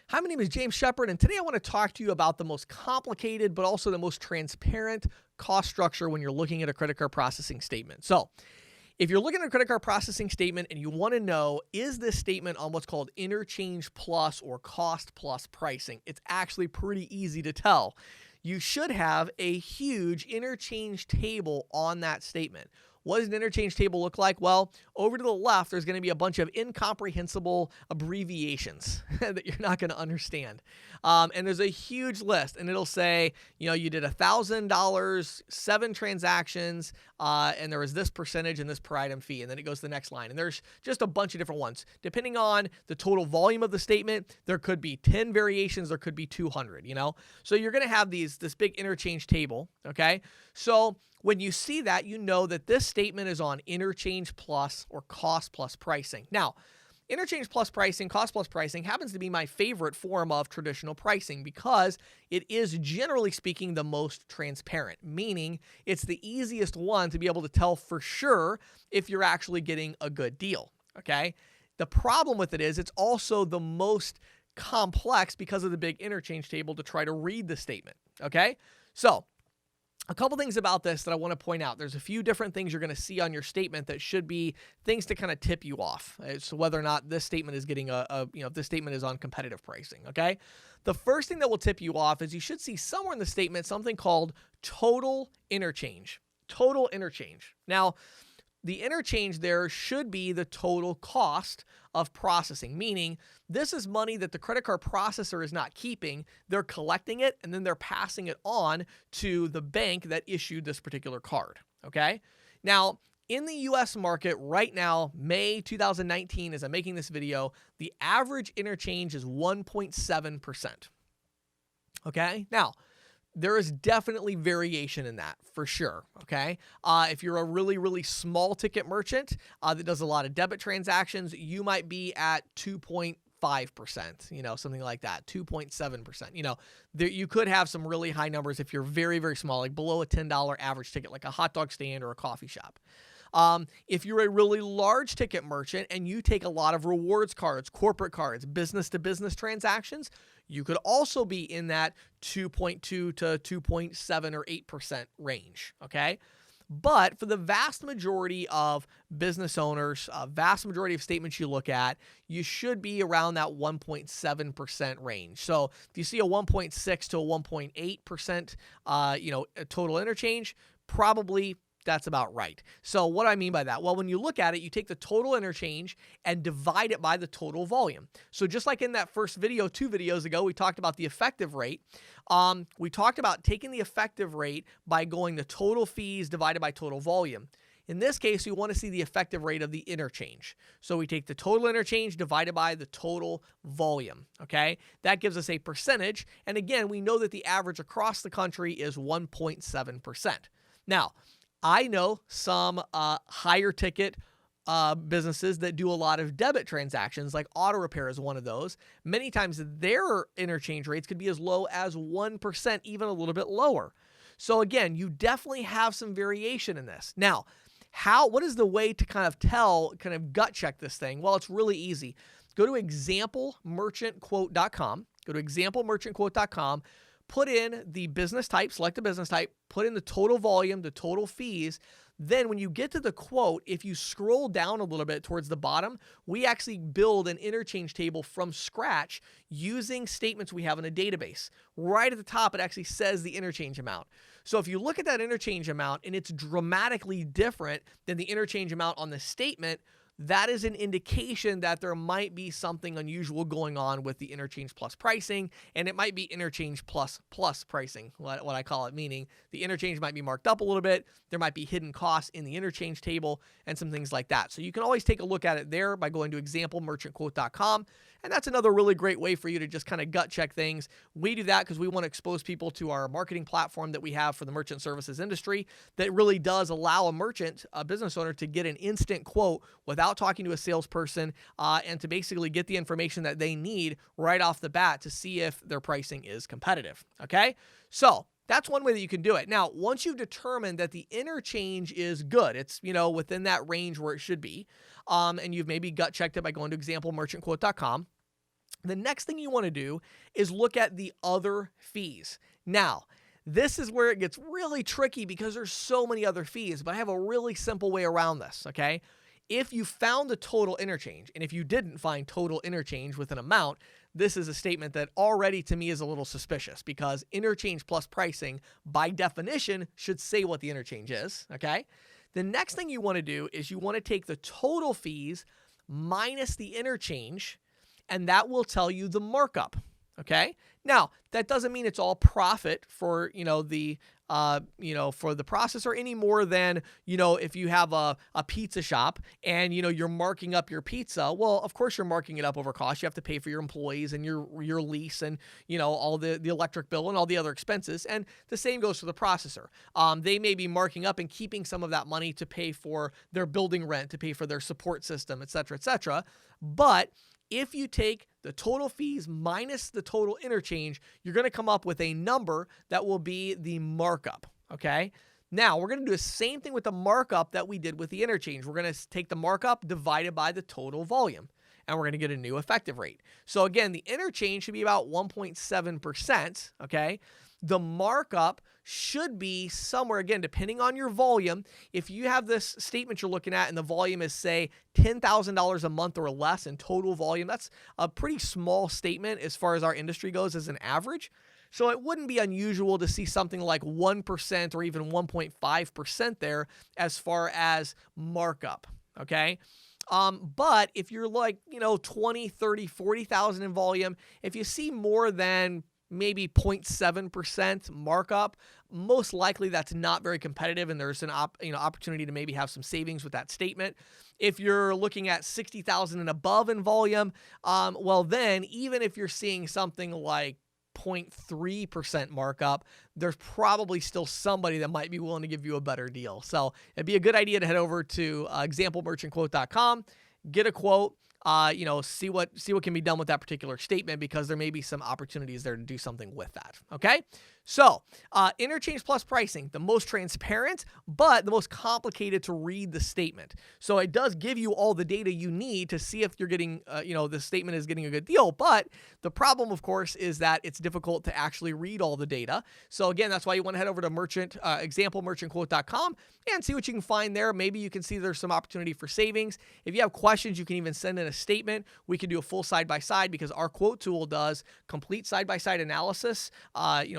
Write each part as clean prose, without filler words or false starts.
Hi, my name is James Shepard, and today I want to talk to you about the most complicated but also the most transparent cost structure when you're looking at a credit card processing statement. So, if you're looking at a credit card processing statement and you want to know, is this statement on what's called interchange plus or cost plus pricing? It's actually pretty easy to tell. You should have a huge interchange table on that statement. What does an interchange table look like? Well, over to the left, there's going to be a bunch of incomprehensible abbreviations that you're not going to understand. And there's a huge list, and it'll say, you did $1,000, 7 transactions, and there was this percentage and this per item fee. And then it goes to the next line. And there's just a bunch of different ones. Depending on the total volume of the statement, there could be 10 variations, there could be 200, So you're going to have this big interchange table, okay? So when you see that, you know that this statement is on interchange plus or cost plus pricing. Now, interchange plus pricing, cost plus pricing happens to be my favorite form of traditional pricing because it is, generally speaking, the most transparent, meaning it's the easiest one to be able to tell for sure if you're actually getting a good deal, okay? The problem with it is it's also the most complex because of the big interchange table to try to read the statement, okay? So, a couple things about this that I want to point out. There's a few different things you're going to see on your statement that should be things to kind of tip you off as to whether or not this statement is getting if this statement is on competitive pricing, okay? The first thing that will tip you off is you should see somewhere in the statement something called total interchange. Total interchange. Now, the interchange there should be the total cost of processing, meaning this is money that the credit card processor is not keeping. They're collecting it, and then they're passing it on to the bank that issued this particular card, okay? Now, in the U.S. market right now, May 2019, as I'm making this video, the average interchange is 1.7%, okay? Now, there is definitely variation in that for sure, okay? If you're a really, really small ticket merchant that does a lot of debit transactions, you might be at 2.5%, something like that, 2.7%. You could have some really high numbers if you're very, very small, like below a $10 average ticket, like a hot dog stand or a coffee shop. If you're a really large ticket merchant and you take a lot of rewards cards, corporate cards, business-to-business transactions, you could also be in that 2.2 to 2.7 or 8% range, okay? But for the vast majority of business owners, vast majority of statements you look at, you should be around that 1.7% range. So if you see a 1.6 to a 1.8%, total interchange, probably that's about right. So what do I mean by that? Well, when you look at it, you take the total interchange and divide it by the total volume. So just like in that first video, 2 videos ago, we talked about the effective rate. We talked about taking the effective rate by going the total fees divided by total volume. In this case, we want to see the effective rate of the interchange. So we take the total interchange divided by the total volume, okay? That gives us a percentage. And again, we know that the average across the country is 1.7%. Now, I know some higher ticket businesses that do a lot of debit transactions, like auto repair is one of those. Many times their interchange rates could be as low as 1%, even a little bit lower. So again, you definitely have some variation in this. Now, what is the way to kind of gut check this thing? Well, it's really easy. Go to examplemerchantquote.com. Go to examplemerchantquote.com. Put in the business type, select a business type, put in the total volume, the total fees. Then when you get to the quote, if you scroll down a little bit towards the bottom, we actually build an interchange table from scratch using statements we have in a database. Right at the top, it actually says the interchange amount. So if you look at that interchange amount and it's dramatically different than the interchange amount on the statement, that is an indication that there might be something unusual going on with the interchange plus pricing, and it might be interchange plus pricing, what I call it, meaning the interchange might be marked up a little bit, there might be hidden costs in the interchange table, and some things like that. So you can always take a look at it there by going to examplemerchantquote.com, and that's another really great way for you to just kind of gut check things. We do that because we want to expose people to our marketing platform that we have for the merchant services industry that really does allow a merchant, a business owner, to get an instant quote without talking to a salesperson and to basically get the information that they need right off the bat to see if their pricing is competitive, okay? So that's one way that you can do it. Now, once you've determined that the interchange is good, it's, within that range where it should be, and you've maybe gut checked it by going to examplemerchantquote.com, The next thing you want to do is look at the other fees. Now, this is where it gets really tricky because there's so many other fees, but I have a really simple way around this, okay? If you found the total interchange, and if you didn't find total interchange with an amount, this is a statement that already to me is a little suspicious because interchange plus pricing, by definition, should say what the interchange is, okay? The next thing you want to do is you want to take the total fees minus the interchange, and that will tell you the markup, okay? Now, that doesn't mean it's all profit for, for the processor any more than, if you have a pizza shop and, you're marking up your pizza, well, of course you're marking it up over cost. You have to pay for your employees and your lease and, all the electric bill and all the other expenses. And the same goes for the processor. They may be marking up and keeping some of that money to pay for their building rent, to pay for their support system, et cetera, et cetera. But if you take the total fees minus the total interchange, you're going to come up with a number that will be the markup, okay? Now, we're going to do the same thing with the markup that we did with the interchange. We're going to take the markup divided by the total volume, and we're going to get a new effective rate. So again, the interchange should be about 1.7%, okay? The markup should be somewhere, again, depending on your volume. If you have this statement you're looking at and the volume is, say, $10,000 a month or less in total volume, that's a pretty small statement as far as our industry goes as an average. So it wouldn't be unusual to see something like 1% or even 1.5% there as far as markup, okay? But if you're like, 20, 30, 40,000 in volume, if you see more than maybe 0.7% markup, most likely that's not very competitive, and there's an opportunity to maybe have some savings with that statement. If you're looking at 60,000 and above in volume, well then, even if you're seeing something like 0.3% markup, there's probably still somebody that might be willing to give you a better deal. So it'd be a good idea to head over to examplemerchantquote.com, get a quote, see what can be done with that particular statement, because there may be some opportunities there to do something with that. Okay. So, interchange plus pricing, the most transparent, but the most complicated to read the statement. So it does give you all the data you need to see if you're getting, the statement is getting a good deal. But the problem, of course, is that it's difficult to actually read all the data. So again, that's why you want to head over to examplemerchantquote.com and see what you can find there. Maybe you can see there's some opportunity for savings. If you have questions, you can even send in a statement. We can do a full side-by-side because our quote tool does complete side-by-side analysis,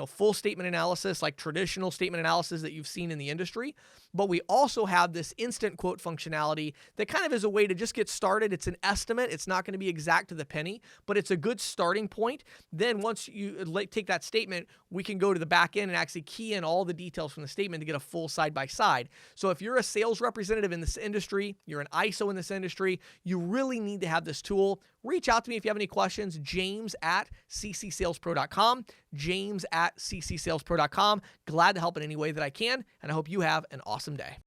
full statement analysis, like traditional statement analysis that you've seen in the industry. But we also have this instant quote functionality that kind of is a way to just get started. It's an estimate. It's not going to be exact to the penny, but it's a good starting point. Then once you take that statement, we can go to the back end and actually key in all the details from the statement to get a full side-by-side. So if you're a sales representative in this industry, you're an ISO in this industry, you really need to have this tool. Reach out to me if you have any questions, james@ccsalespro.com, james@ccsalespro.com. Glad to help in any way that I can, and I hope you have an awesome day.